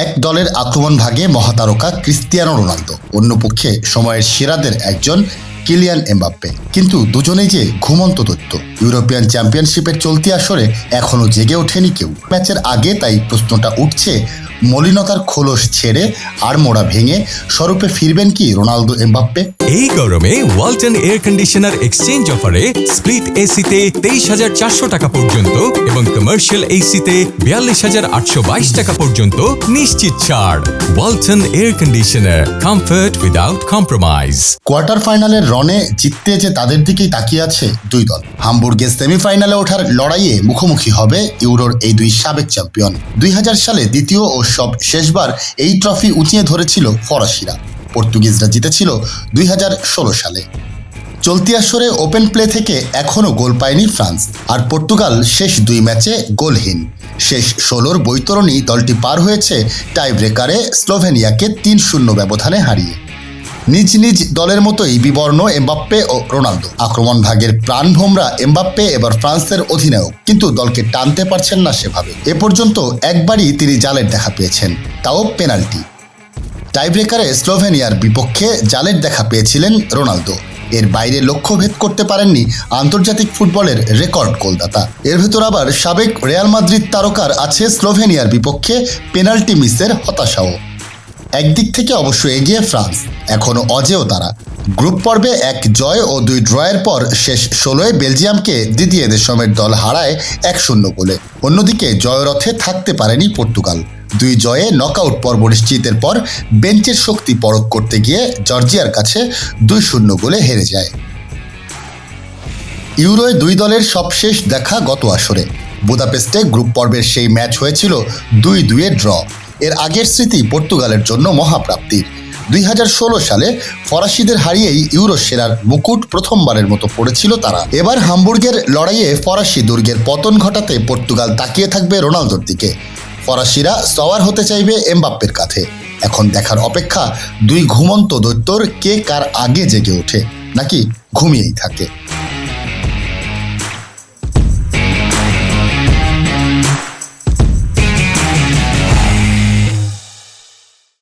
এক দলের আক্রমণ ভাগে মহাতারকা ক্রিস্টিয়ানো রোনালদো, অন্য পক্ষে সময়ের সেরাদের একজন কিলিয়ান এমবাপ্পে। কিন্তু দুজনেই যে ঘুমন্ত দৈত্য। ইউরোপিয়ান চ্যাম্পিয়নশিপের চলতি আসরে এখনও জেগে ওঠেনি কেউ। ম্যাচের আগে তাই প্রশ্নটা উঠছে, মলিনতার খোলস ছেড়ে আড়মোড়া ভেঙে স্বরূপে ফিরবেন কি রোনালদো এমবাপ্পে? এই গরমে ওয়ালটন এয়ার কন্ডিশনার এক্সচেঞ্জ অফারে স্প্লিট এসিতে 23,400 টাকা পর্যন্ত এবং কমার্শিয়াল এসিতে 42,822 টাকা পর্যন্ত নিশ্চিত ছাড়। Walton air conditioner, comfort without compromise. Quarter ফাইনালের রনে জিততে যে তাদের দিকেই তাকিয়ে আছে দুই দল। হামবুর্গে সেমিফাইনালে ওঠার লড়াইয়ে মুখোমুখি হবে ইউরোর এই দুই সাবেক চ্যাম্পিয়ন। 2000 সালে দ্বিতীয় ও সব শেষবার এই ট্রফি উঁচিয়ে ধরেছিল ফরাসিরা। পর্তুগিজরা জিতেছিল 2016 সালে। চলতি আসরে ওপেন প্লে থেকে এখনও গোল পায়নি ফ্রান্স, আর পর্তুগাল শেষ দুই ম্যাচে গোলহীন। শেষ 16-র বৈতরণী দলটি পার হয়েছে টাই ব্রেকারে স্লোভেনিয়াকে 3-0 ব্যবধানে হারিয়ে। নিজ নিজ দলের মতোই বিবর্ণ এমবাপ্পে ও রোনালদো। আক্রমণ ভাগের প্রাণভোমরা এমবাপ্পে এবার ফ্রান্সের অধিনায়ক, কিন্তু দলকে টানতে পারছেন না সেভাবে। এ পর্যন্ত একবারই তিনি জালের দেখা পেয়েছেন, তাও পেনাল্টি। টাইব্রেকারে স্লোভেনিয়ার বিপক্ষে জালের দেখা পেয়েছিলেন রোনালদো। এর বাইরে লক্ষ্যভেদ করতে পারেননি আন্তর্জাতিক ফুটবলের রেকর্ড গোলদাতা। এর ভেতর আবার সাবেক রিয়াল মাদ্রিদ তারকার আছে স্লোভেনিয়ার বিপক্ষে পেনাল্টি মিসের হতাশাও। একদিক থেকে অবশ্য এগিয়ে ফ্রান্স, এখনও অজেয় তারা। গ্রুপ পর্বে 1 জয় ও 2 ড্রয়ের পর শেষ 16-এ বেলজিয়ামকে দিদিয়ে দেশমের দল হারায় 1-0 গোলে। অন্যদিকে জয়রথে থাকতে পারেনি পর্তুগাল। 2 জয়ে নকআউট পর্ব নিশ্চিতের পর বেঞ্চের শক্তি পরখ করতে গিয়ে জর্জিয়ার কাছে 2-0 গোলে হেরে যায়। ইউরোয় দুই দলের সবশেষ দেখা গত আসরে বুদাপেস্টে গ্রুপ পর্বের সেই ম্যাচ হয়েছিল 2-2 ড্র। এর আগের স্মৃতি পর্তুগালের জন্য মহাপ্রাপ্তির। 2016 সালে ফরাসিদের হারিয়েই ইউরো সেরার মুকুট প্রথমবারের মতো পড়েছিল তারা। এবার হামবুর্গের লড়াইয়ে ফরাসি দুর্গের পতন ঘটাতে পর্তুগাল তাকিয়ে থাকবে রোনালদোর দিকে। ফরাসিরা সওয়ার হতে চাইবে এমবাপ্পের কাছে। এখন দেখার অপেক্ষা দুই ঘুমন্ত দৈত্যর কে কার আগে জেগে ওঠে, নাকি ঘুমিয়েই থাকে।